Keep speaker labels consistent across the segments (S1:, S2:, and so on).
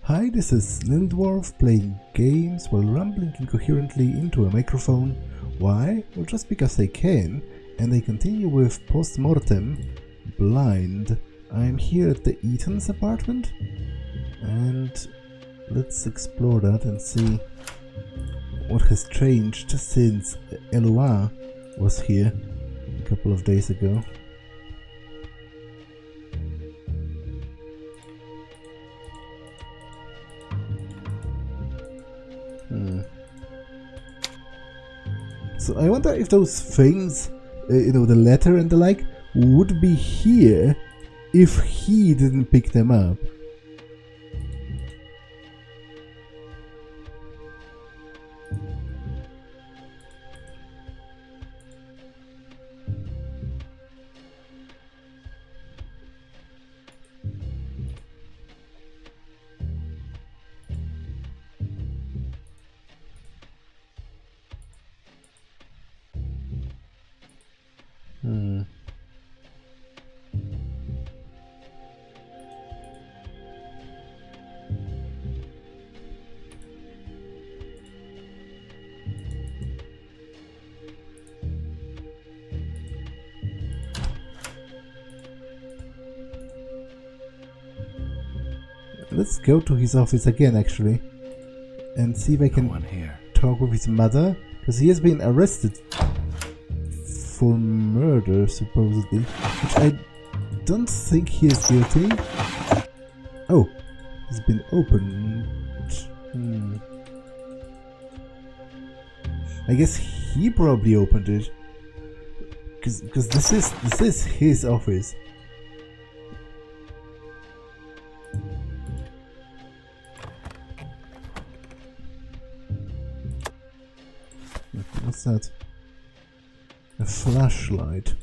S1: Hi, this is Little Dwarf playing games while rambling incoherently into a microphone. Why? Well, just because I can, and I continue with Post Mortem, blind. I'm here at the Eaton's apartment, and let's explore that and see what has changed since Eloa was here a couple of days ago. So I wonder if those things, the letter and the like, would be here if he didn't pick them up. Let's go to his office again, actually, and see if I can talk with his mother, because he has been arrested for murder, supposedly, which I don't think he is guilty. Oh, it's been opened. I guess he probably opened it, because this is his office. What's that? A flashlight.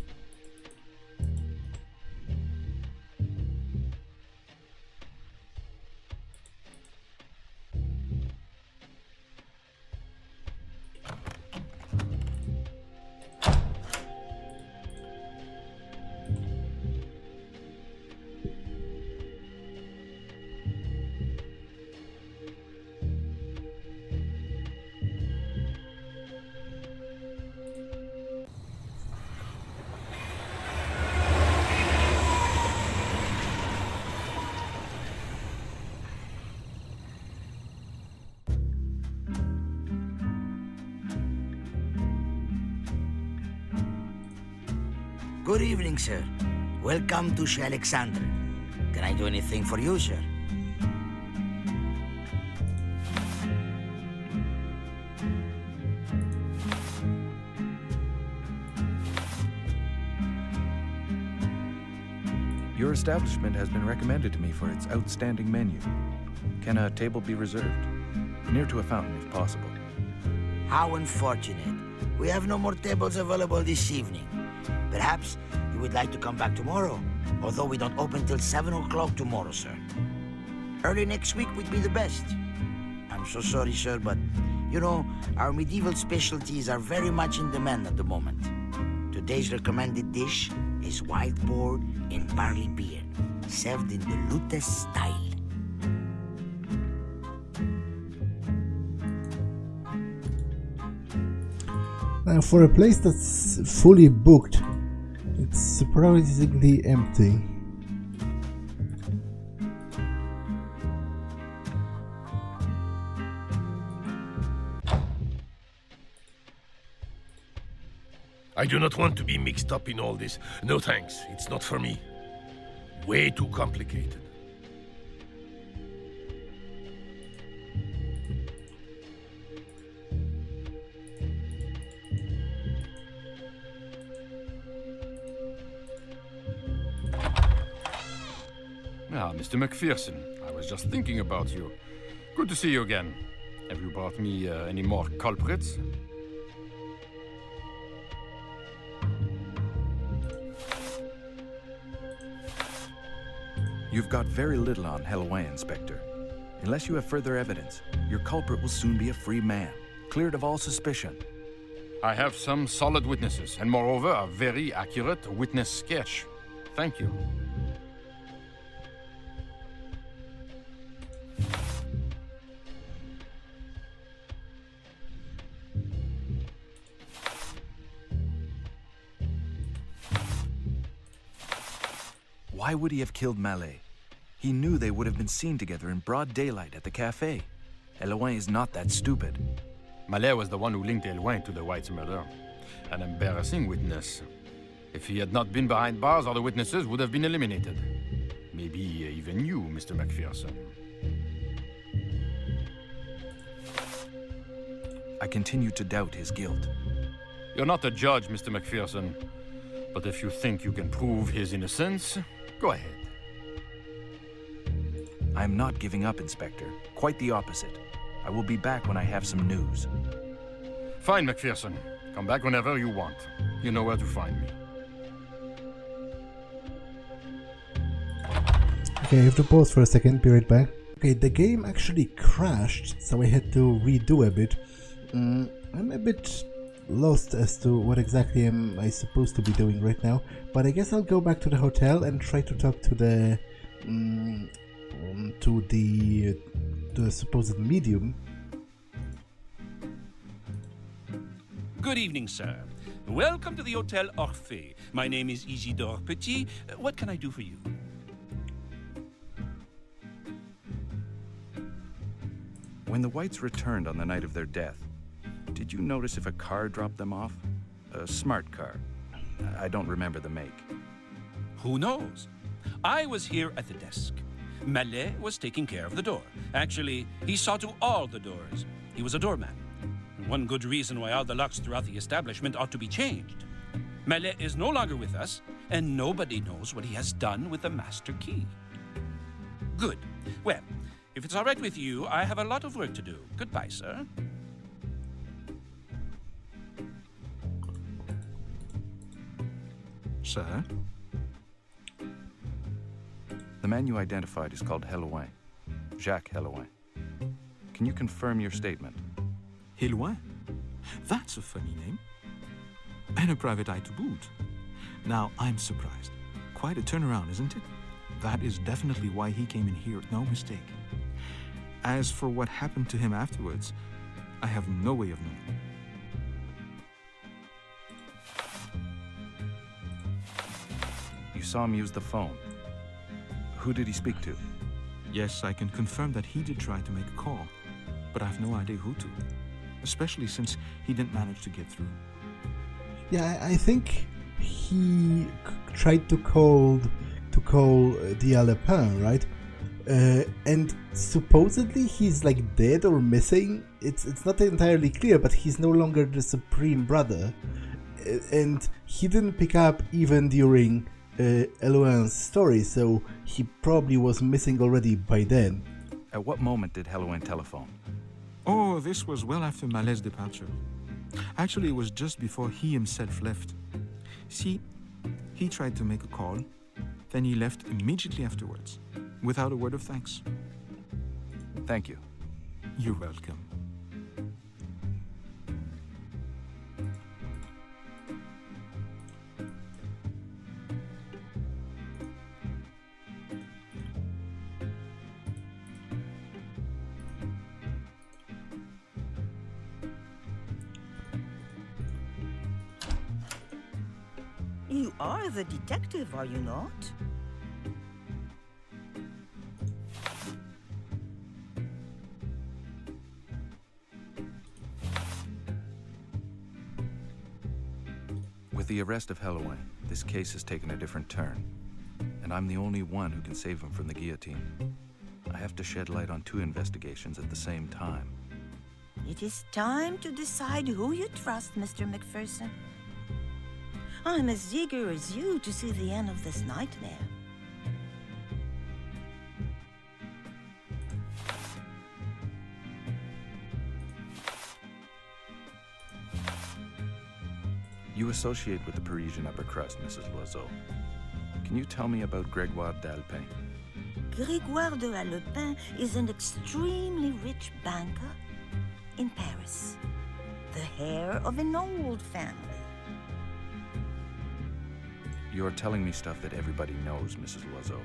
S2: Good evening, sir. Welcome to Alexander. Can I do anything for you, sir?
S3: Your establishment has been recommended to me for its outstanding menu. Can a table be reserved? Near to a fountain, if possible.
S2: How unfortunate. We have no more tables available this evening. Perhaps you would like to come back tomorrow, although we don't open till 7 o'clock tomorrow, sir. Early next week would be the best. I'm so sorry, sir, but, our medieval specialties are very much in demand at the moment. Today's recommended dish is wild boar in barley beer, served in the lunatic style.
S1: Now, for a place that's fully booked, it's surprisingly empty.
S4: I do not want to be mixed up in all this. No thanks, it's not for me. Way too complicated.
S5: Ah, Mr. MacPherson, I was just thinking about you. Good to see you again. Have you brought me any more culprits?
S3: You've got very little on Halloween, Inspector. Unless you have further evidence, your culprit will soon be a free man, cleared of all suspicion.
S5: I have some solid witnesses, and moreover, a very accurate witness sketch. Thank you.
S3: Why would he have killed Mallet? He knew they would have been seen together in broad daylight at the cafe. Elouin is not that stupid.
S5: Mallet was the one who linked Elouin to the White's murder. An embarrassing witness. If he had not been behind bars, other witnesses would have been eliminated. Maybe even you, Mr. MacPherson.
S3: I continue to doubt his guilt.
S5: You're not a judge, Mr. MacPherson. But if you think you can prove his innocence, go ahead.
S3: I'm not giving up, Inspector. Quite the opposite. I will be back when I have some news.
S5: Fine, MacPherson. Come back whenever you want. You know where to find me.
S1: Okay, I have to pause for a second, be right back. Okay, the game actually crashed, so I had to redo a bit. I'm a bit lost as to what exactly am I supposed to be doing right now, but I guess I'll go back to the hotel and try to talk to the supposed medium.
S6: Good evening, sir. Welcome to the Hotel Orphée. My name is Isidore Petit. What can I do for you?
S3: When the Whites returned on the night of their death, did you notice if a car dropped them off? A smart car. I don't remember the make.
S6: Who knows? I was here at the desk. Mallet was taking care of the door. Actually, he saw to all the doors. He was a doorman. One good reason why all the locks throughout the establishment ought to be changed. Mallet is no longer with us, and nobody knows what he has done with the master key. Good. Well, if it's all right with you, I have a lot of work to do. Goodbye, sir.
S3: Sir? The man you identified is called Elouin. Jacques Elouin. Can you confirm your statement?
S7: Elouin? That's a funny name. And a private eye to boot. Now, I'm surprised. Quite a turnaround, isn't it? That is definitely why he came in here, no mistake. As for what happened to him afterwards, I have no way of knowing.
S3: You saw him use the phone. Who did he speak to?
S7: Yes, I can confirm that he did try to make a call, but I have no idea who to. Especially since he didn't manage to get through.
S1: Yeah, I think he tried to call the Allepin, right? And supposedly he's like dead or missing. It's not entirely clear, but he's no longer the Supreme Brother, and he didn't pick up even during Elouin's story, so he probably was missing already by then.
S3: At what moment did Elouin telephone?
S7: Oh, this was well after Mallet's departure. Actually, it was just before he himself left. See, he tried to make a call, then he left immediately afterwards, without a word of thanks.
S3: Thank you.
S7: You're welcome.
S8: You are the detective, are you not?
S3: With the arrest of Elouin, this case has taken a different turn, and I'm the only one who can save him from the guillotine. I have to shed light on two investigations at the same time.
S8: It is time to decide who you trust, Mr. MacPherson. I'm as eager as you to see the end of this nightmare.
S3: You associate with the Parisian upper crust, Mrs. Loiseau. Can you tell me about Grégoire d'Allepin?
S8: Grégoire de Allepin is an extremely rich banker in Paris, the heir of an old family.
S3: You're telling me stuff that everybody knows, Mrs. Loiseau.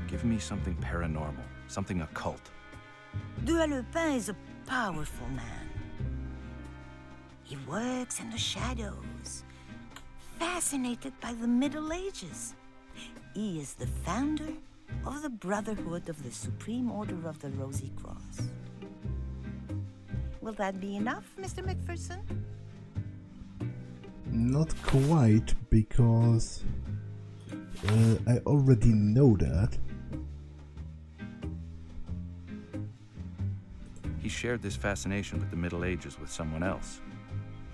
S3: Give me something paranormal, something occult.
S8: De Allepin is a powerful man. He works in the shadows, fascinated by the Middle Ages. he is the founder of the Brotherhood of the Supreme Order of the Rosy Cross. Will that be enough, Mr. MacPherson?
S1: Not quite, because I already know that.
S3: He shared this fascination with the Middle Ages with someone else.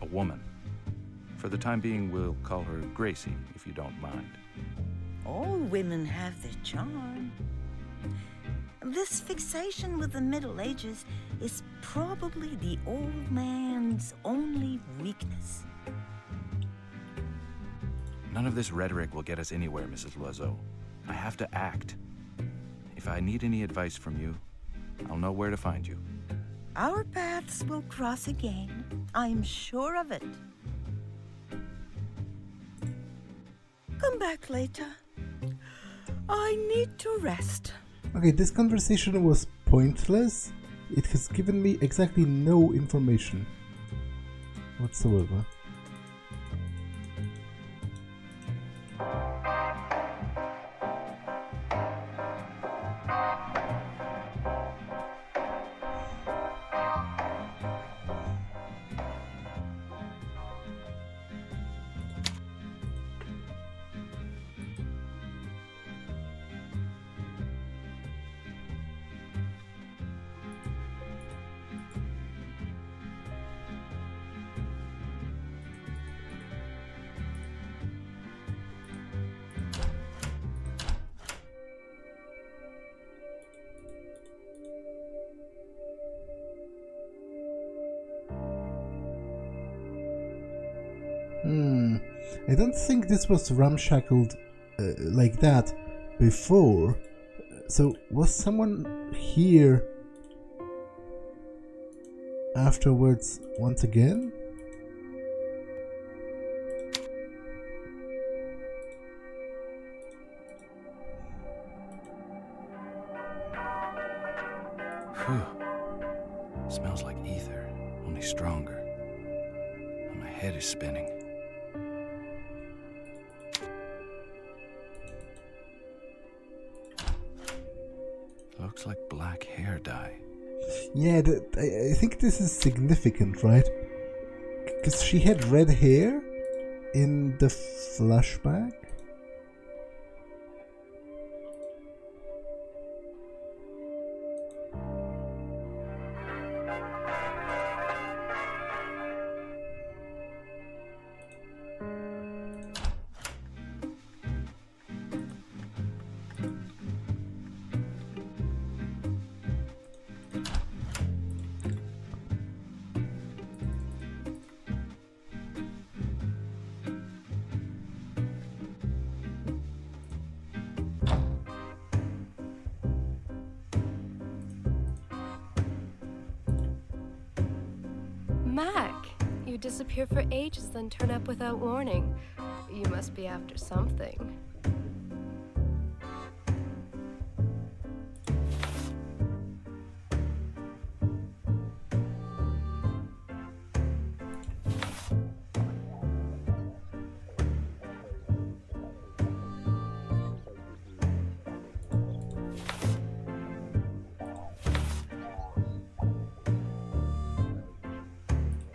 S3: A woman. For the time being, we'll call her Gracie, if you don't mind.
S8: All women have their charm. This fixation with the Middle Ages is probably the old man's only weakness.
S3: None of this rhetoric will get us anywhere, Mrs. Loiseau. I have to act. If I need any advice from you, I'll know where to find you.
S8: Our paths will cross again. I'm sure of it. Come back later. I need to rest.
S1: Okay, this conversation was pointless. It has given me exactly no information whatsoever. I don't think this was ramshackled like that before. So was someone here afterwards once again?
S3: Whew. Smells like ether, only stronger. And my head is spinning. Looks like black hair dye.
S1: Yeah, I think this is significant, right? Because she had red hair in the flashback.
S9: Mac, you disappear for ages, then turn up without warning. You must be after something.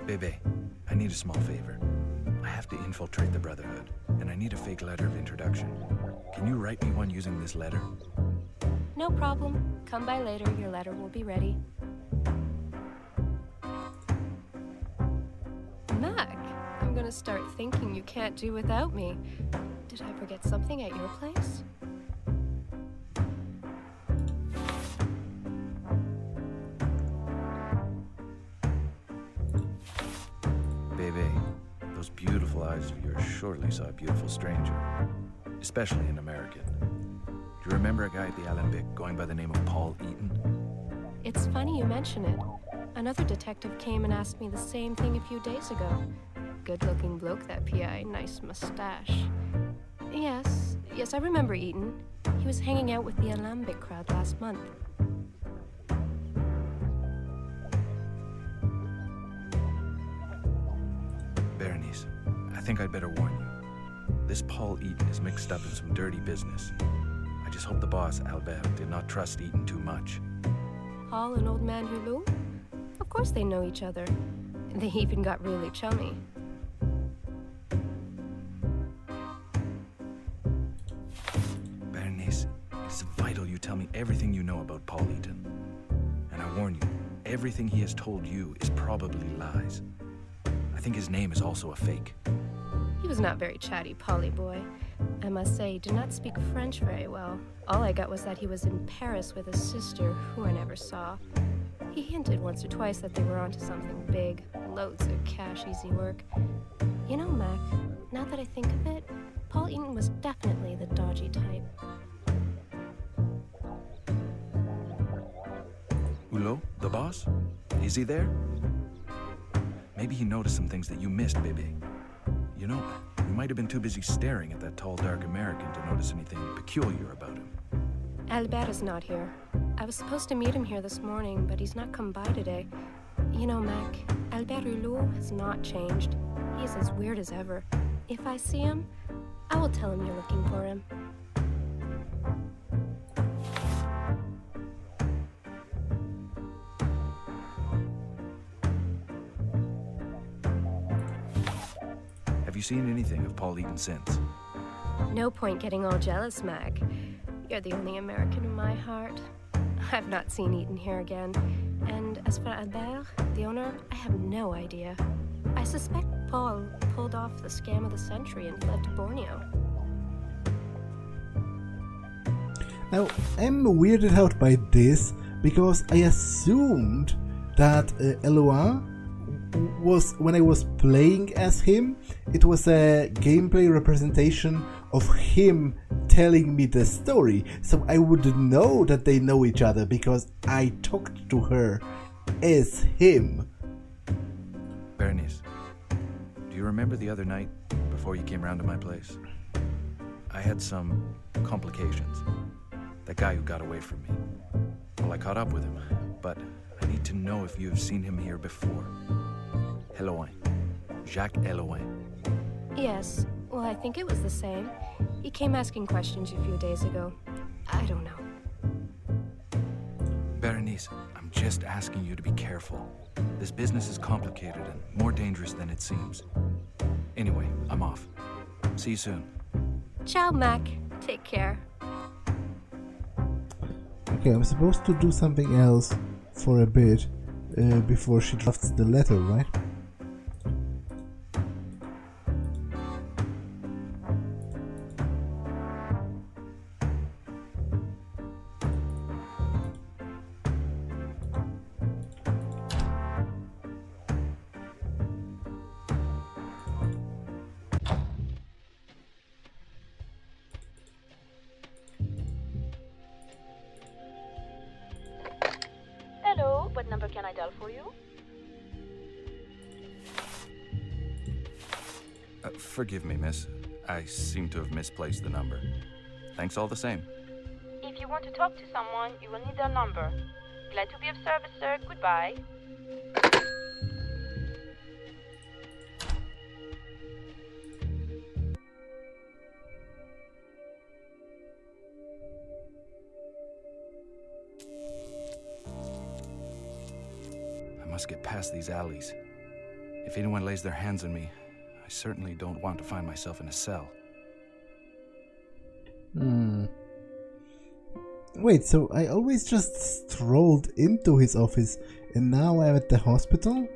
S3: Bebe, I need a small favor. I have to infiltrate the Brotherhood, and I need a fake letter of introduction. Can you write me one using this letter?
S9: No problem. Come by later, your letter will be ready. Mac, I'm gonna start thinking you can't do without me. Did I forget something at your place?
S3: Bebe, those beautiful eyes of yours surely saw a beautiful stranger, especially an American. Do you remember a guy at the Allepin going by the name of Paul Eaton?
S9: It's funny you mention it. Another detective came and asked me the same thing a few days ago. Good-looking bloke, that PI. Nice mustache. Yes, I remember Eaton. He was hanging out with the Alembic crowd last month.
S3: Berenice, I think I'd better warn you. This Paul Eaton is mixed up in some dirty business. I just hope the boss, Albert, did not trust Eaton too much.
S9: Paul and Old Man Hulot? Of course they know each other. They even got really chummy.
S3: Bernice, it's vital you tell me everything you know about Paul Eaton. And I warn you, everything he has told you is probably lies. I think his name is also a fake.
S9: He was not very chatty, Polly boy. I must say, he did not speak French very well. All I got was that he was in Paris with his sister, who I never saw. He hinted once or twice that they were onto something big. Loads of cash, easy work. You know, Mac, now that I think of it, Paul Eaton was definitely the dodgy type.
S3: Hulot, the boss? Is he there? Maybe he noticed some things that you missed, baby. You know, you might have been too busy staring at that tall, dark American to notice anything peculiar about him.
S9: Albert is not here. I was supposed to meet him here this morning, but he's not come by today. You know, Mac, Albert Hulot has not changed. He's as weird as ever. If I see him, I will tell him you're looking for him.
S3: Have you seen anything of Paul Eaton since?
S9: No point getting all jealous, Mac. You're the only American in my heart. I've not seen Eaton here again. And as for Albert, the owner, I have no idea. I suspect Paul pulled off the scam of the century and fled to Borneo.
S1: Now, I'm weirded out by this because I assumed that Eloi was, when I was playing as him, it was a gameplay representation of him telling me the story, so I would know that they know each other because I talked to her as him.
S3: Bernice, do you remember the other night before you came round to my place? I had some complications. That guy who got away from me. Well, I caught up with him, but I need to know if you've seen him here before. Eloin. Jacques Eloin.
S9: Yes, well, I think it was the same. He came asking questions a few days ago. I don't know.
S3: Berenice, I'm just asking you to be careful. This business is complicated and more dangerous than it seems. Anyway, I'm off. See you soon.
S9: Ciao, Mac. Take care.
S1: Okay, I'm supposed to do something else for a bit before she drafts the letter, right?
S10: Hello, what number can I dial for you?
S3: Forgive me, miss. I seem to have misplaced the number. Thanks all the same.
S10: If you want to talk to someone, you will need their number. Glad to be of service, sir. Goodbye.
S3: I must get past these alleys. If anyone lays their hands on me, I certainly don't want to find myself in a cell.
S1: Wait, so I always just strolled into his office and now I'm at the hospital?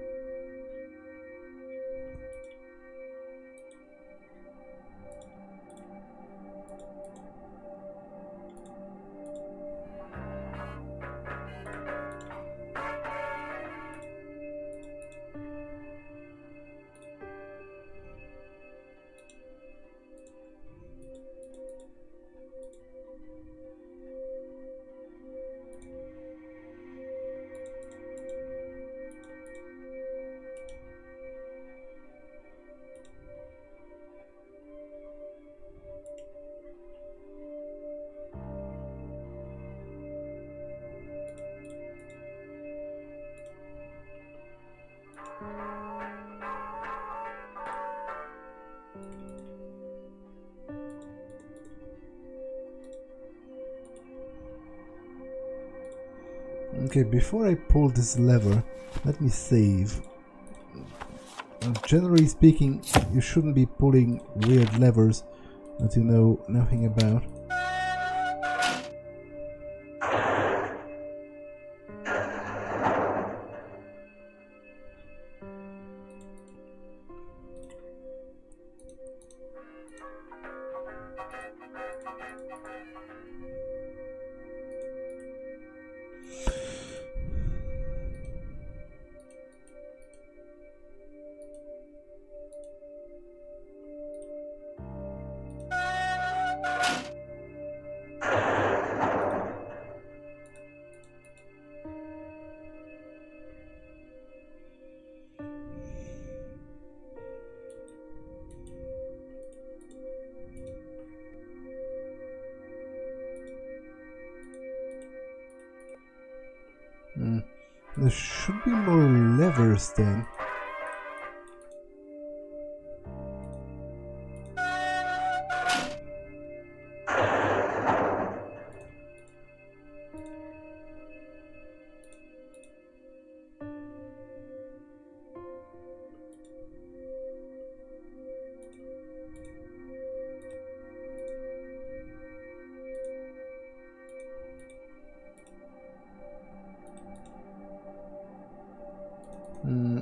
S1: Okay, before I pull this lever, let me save. Generally speaking, you shouldn't be pulling weird levers that you know nothing about. There should be more levers then.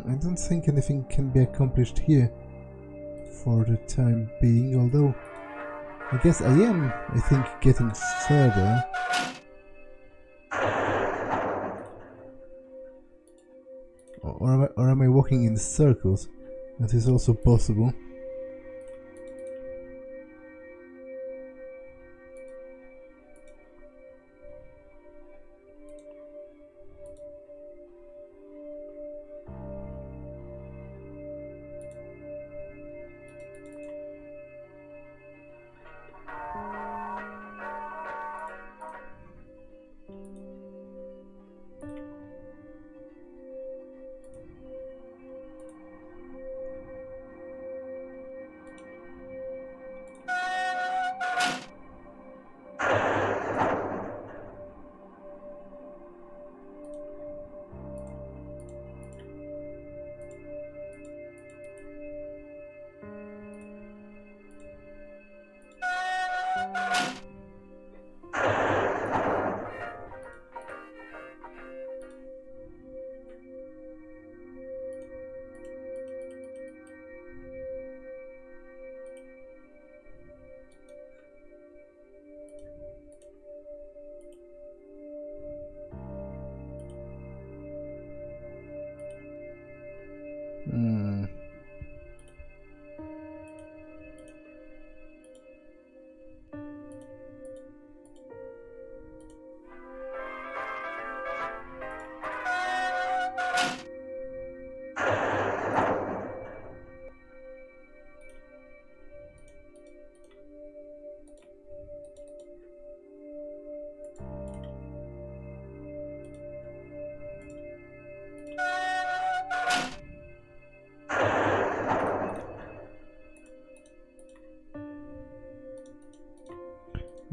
S1: I don't think anything can be accomplished here for the time being, although I guess I am, getting further. Or am I walking in circles? That is also possible.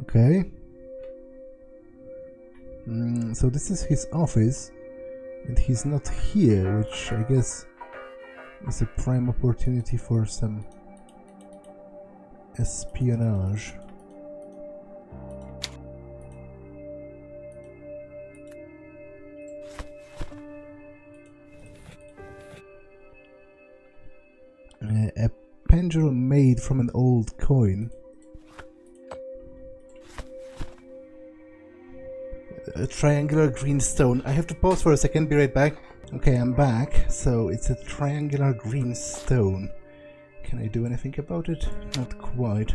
S1: Okay. So this is his office, and he's not here, which I guess is a prime opportunity for some espionage. A pendulum made from an old coin. A triangular green stone. I have to pause for a second, be right back. Okay, I'm back. So it's a triangular green stone. Can I do anything about it? Not quite.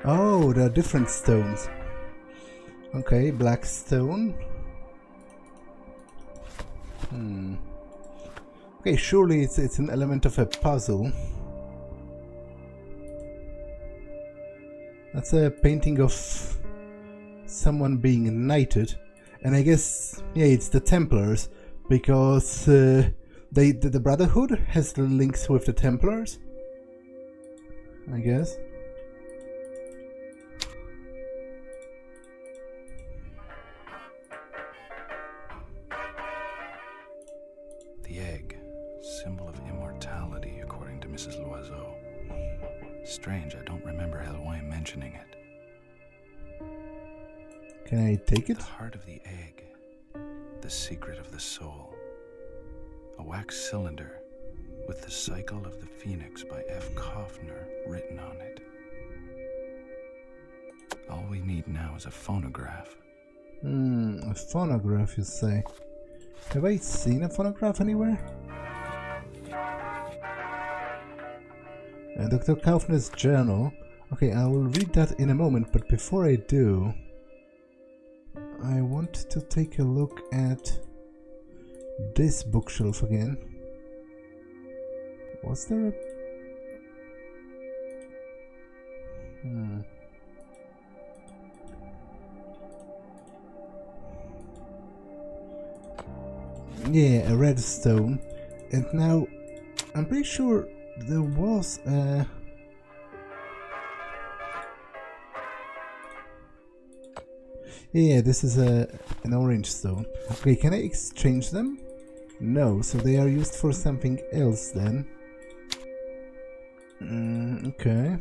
S1: Oh, there are different stones. Okay, black stone. Okay, surely it's an element of a puzzle. That's a painting of someone being knighted, and I guess, yeah, it's the Templars, because the Brotherhood has links with the Templars. I guess.
S3: The egg, symbol of immortality, according to Mrs. Loiseau. Strange, I don't remember Helouin mentioning it.
S1: Can I take it?
S3: The heart of the egg, the secret of the soul. A wax cylinder with the cycle of the phoenix by F. Kaufner written on it. All we need now is a phonograph.
S1: A phonograph, you say? Have I seen a phonograph anywhere? Dr. Kaufner's journal. Okay, I will read that in a moment, but before I do, I want to take a look at this bookshelf again. Was there a... Yeah, a redstone. And now, I'm pretty sure there was a... Yeah, this is an orange stone. Okay, can I exchange them? No, so they are used for something else then. Okay.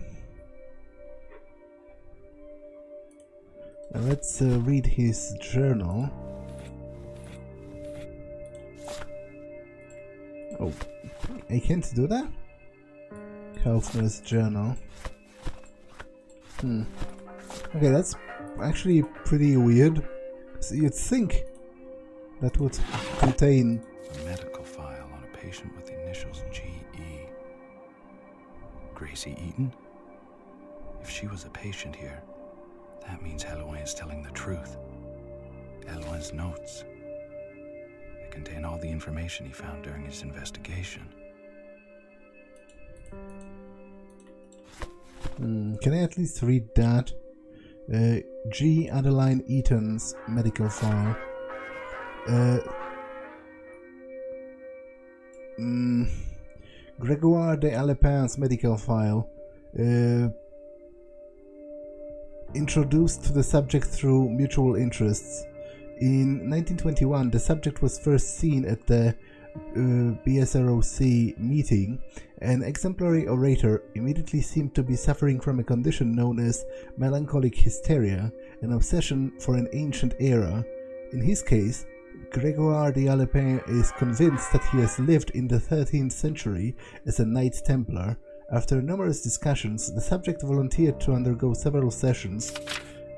S1: Now let's read his journal. Oh, I can't do that? Kaufner's journal. Okay, that's actually pretty weird. So you'd think that would contain
S3: a medical file on a patient with the initials G.E. Gracie Eaton? If she was a patient here, that means Helouin is telling the truth. Helouin's notes. They contain all the information he found during his investigation.
S1: Can I at least read that? G. Adeline Eaton's medical file. Grégoire de Allepin's medical file. Introduced to the subject through mutual interests. In 1921, the subject was first seen at the BSROC meeting. An exemplary orator immediately seemed to be suffering from a condition known as melancholic hysteria, an obsession for an ancient era. In his case, Grégoire de Allepin is convinced that he has lived in the 13th century as a Knight Templar. After numerous discussions, the subject volunteered to undergo several sessions.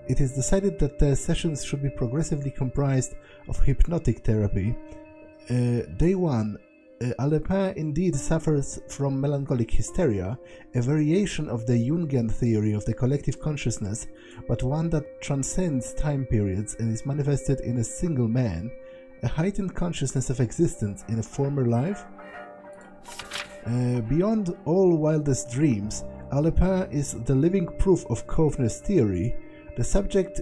S1: It is decided that the sessions should be progressively comprised of hypnotic therapy. Day 1. Allepin indeed suffers from melancholic hysteria, a variation of the Jungian theory of the collective consciousness, but one that transcends time periods and is manifested in a single man, a heightened consciousness of existence in a former life. Beyond all wildest dreams, Allepin is the living proof of Kaufner's theory. The subject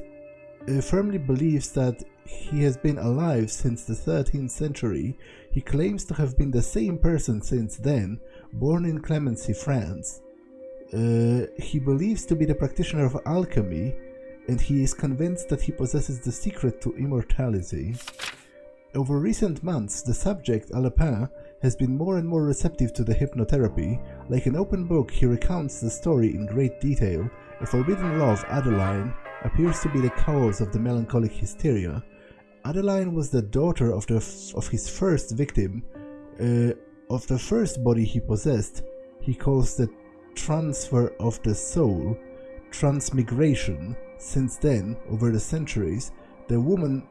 S1: firmly believes that he has been alive since the 13th century. He claims to have been the same person since then, born in Clemency, France. He believes to be the practitioner of alchemy, and he is convinced that he possesses the secret to immortality. Over recent months, the subject, Allepin, has been more and more receptive to the hypnotherapy. Like an open book, he recounts the story in great detail. A forbidden love, Adeline, appears to be the cause of the melancholic hysteria. Adeline was the daughter of his first victim, of the first body he possessed. He calls the transfer of the soul transmigration. Since then, over the centuries, the woman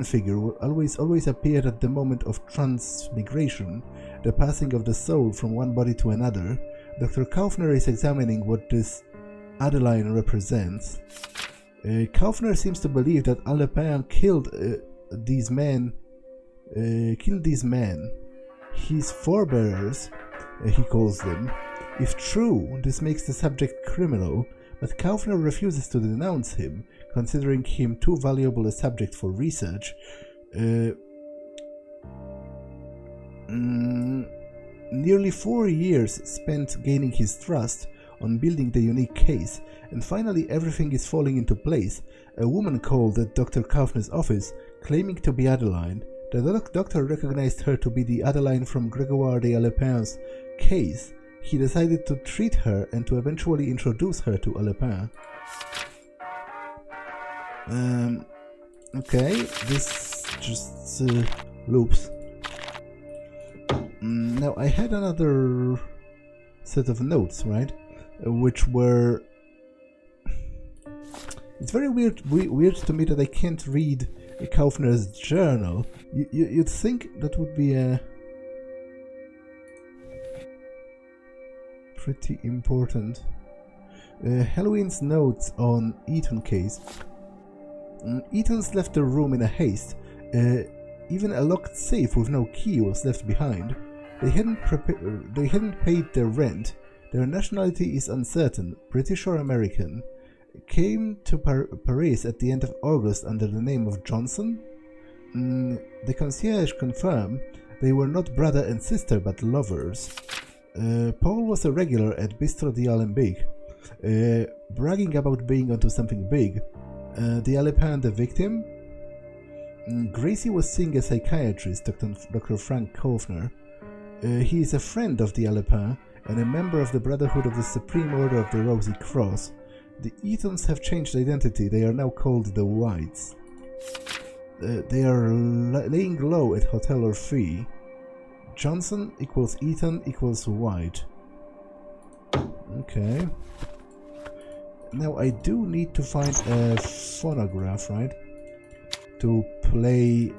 S1: figure will always appeared at the moment of transmigration, the passing of the soul from one body to another. Dr. Kaufner is examining what this Adeline represents. Kaufner seems to believe that Allepin killed these men. His forebearers, he calls them. If true, this makes the subject criminal, but Kaufner refuses to denounce him, considering him too valuable a subject for research. Nearly 4 years spent gaining his trust, on building the unique case, and finally everything is falling into place. A woman called at Dr. Kaufner's office, claiming to be Adeline. The doctor recognized her to be the Adeline from Gregoire de Allepin's case. He decided to treat her and to eventually introduce her to Allepin. Okay, this just loops. Now I had another set of notes, right? Which were... It's very weird to me that I can't read Kaufner's journal. You'd think that would be a pretty important. Halloween's notes on Eaton case. Eaton's left the room in a haste. Even a locked safe with no key was left behind. They hadn't paid their rent. Their nationality is uncertain, British or American. Came to Paris at the end of August under the name of Johnson. The concierge confirmed they were not brother and sister but lovers. Paul was a regular at Bistro d'Alembic, bragging about being onto something big. The Allepin the victim? Gracie was seeing a psychiatrist, Dr. Frank Kaufner. He is a friend of the Allepin and a member of the Brotherhood of the Supreme Order of the Rosy Cross. The Eatons have changed identity. They are now called the Whites. They are laying low at Hotel Orphée. Johnson equals Eaton equals White. Okay. Now I do need to find a phonograph, right? To play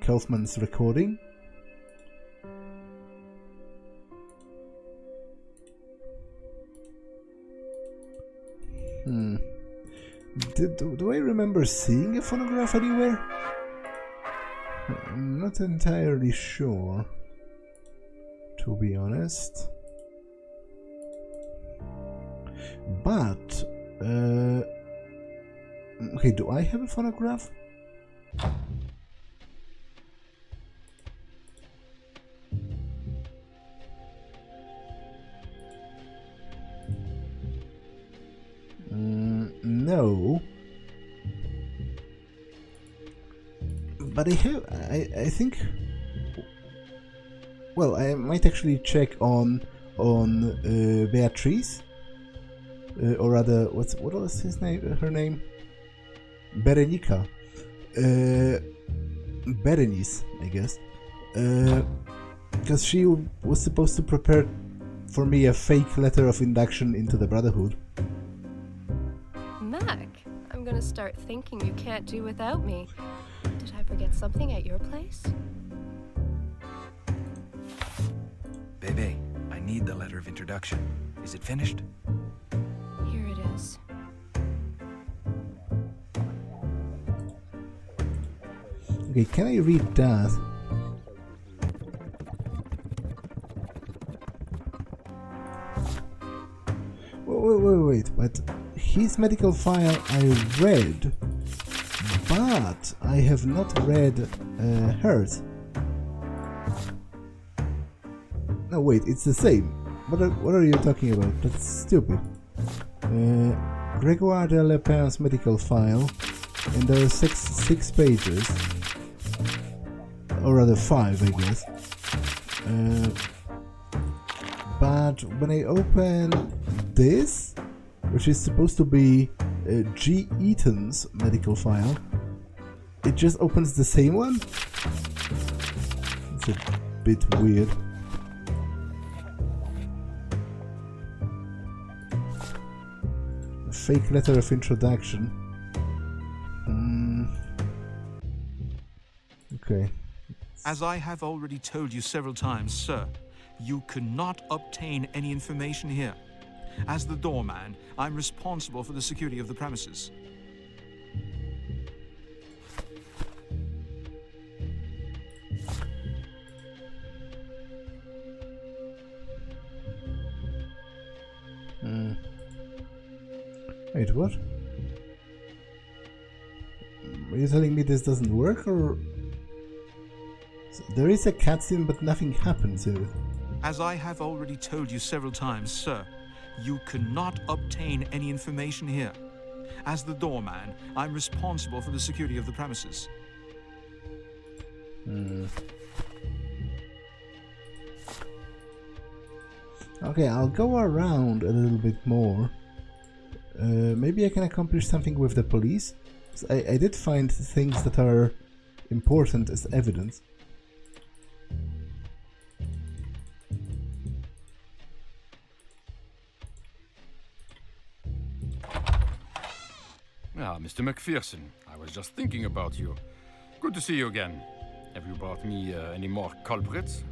S1: Kaufman's recording. Do I remember seeing a phonograph anywhere? I'm not entirely sure, to be honest. But, okay, do I have a phonograph? No. But I think... Well, I might actually check on Beatrice. Or rather, what was his name? Her name? Berenica. Berenice, I guess. Because she was supposed to prepare for me a fake letter of induction into the Brotherhood.
S9: Mac, I'm gonna start thinking you can't do without me. Did I forget something at your place?
S3: Bebe, I need the letter of introduction. Is it finished?
S9: Here it is.
S1: Okay, can I read that? Wait, but his medical file I read, but I have not read hers. No, wait, it's the same. What are you talking about? That's stupid. Gregoire de Allepin's medical file, and there are six pages, or rather 5, I guess. But when I open this, which is supposed to be G. Eaton's medical file, it just opens the same one? It's a bit weird. A fake letter of introduction. Okay.
S7: As I have already told you several times, sir, you cannot obtain any information here. As the doorman, I'm responsible for the security of the premises.
S1: Wait, what? Are you telling me this doesn't work, or... There is a cutscene, but nothing happens in it.
S7: As I have already told you several times, sir, You cannot obtain any information here. As the doorman, I'm responsible for the security of the premises.
S1: Okay, I'll go around a little bit more. Maybe I can accomplish something with the police. I did find things that are important as evidence.
S5: Ah, Mr. MacPherson, I was just thinking about you. Good to see you again. Have you brought me any more culprits?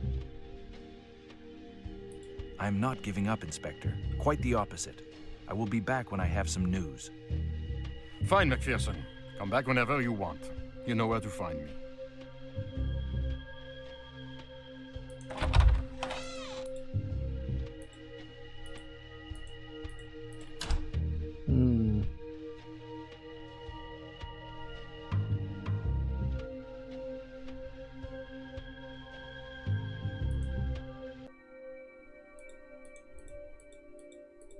S3: I'm not giving up, Inspector. Quite the opposite. I will be back when I have some news.
S5: Fine, MacPherson. Come back whenever you want. You know where to find me.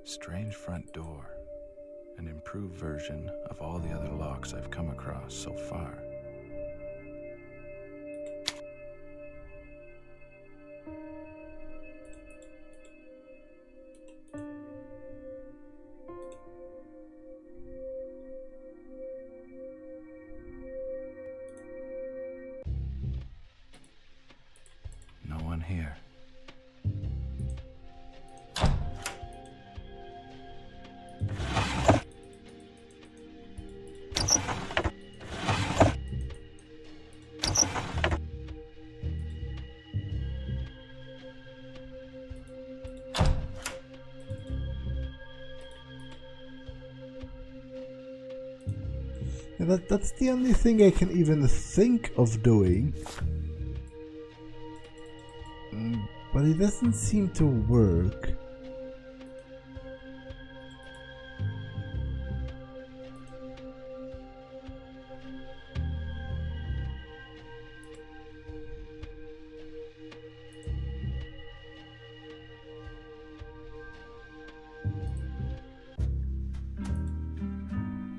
S3: Strange front door. An improved version of all the other locks I've come across so far. No one here.
S1: That's the only thing I can even think of doing. But it doesn't seem to work.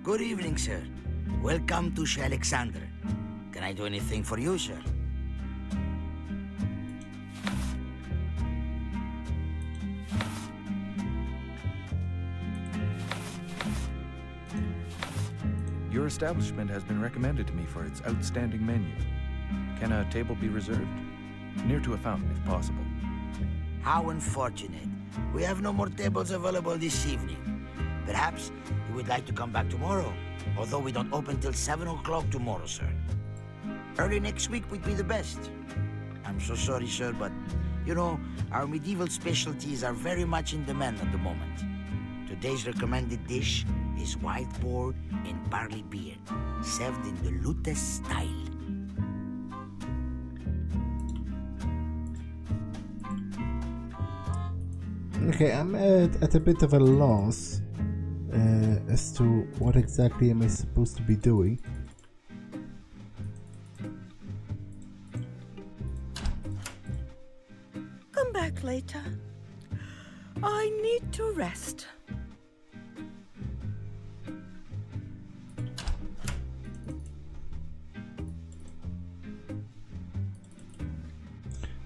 S2: Good evening, sir. Welcome to Chez Alexandre. Can I do anything for you, sir?
S3: Your establishment has been recommended to me for its outstanding menu. Can a table be reserved? Near to a fountain, if possible.
S2: How unfortunate. We have no more tables available this evening. Perhaps you would like to come back tomorrow, although we don't open till 7 o'clock tomorrow, sir. Early next week would be the best. I'm so sorry, sir, but, you know, our medieval specialties are very much in demand at the moment. Today's recommended dish is white boar and barley beer, served in the lunatic style.
S1: Okay, I'm at a bit of a loss as to what exactly am I supposed to be doing.
S8: Come back later. I need to rest.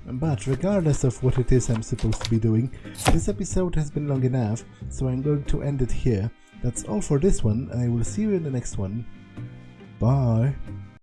S1: But regardless of what it is I'm supposed to be doing, this episode has been long enough, so I'm going to end it here. That's all for this one, and I will see you in the next one. Bye!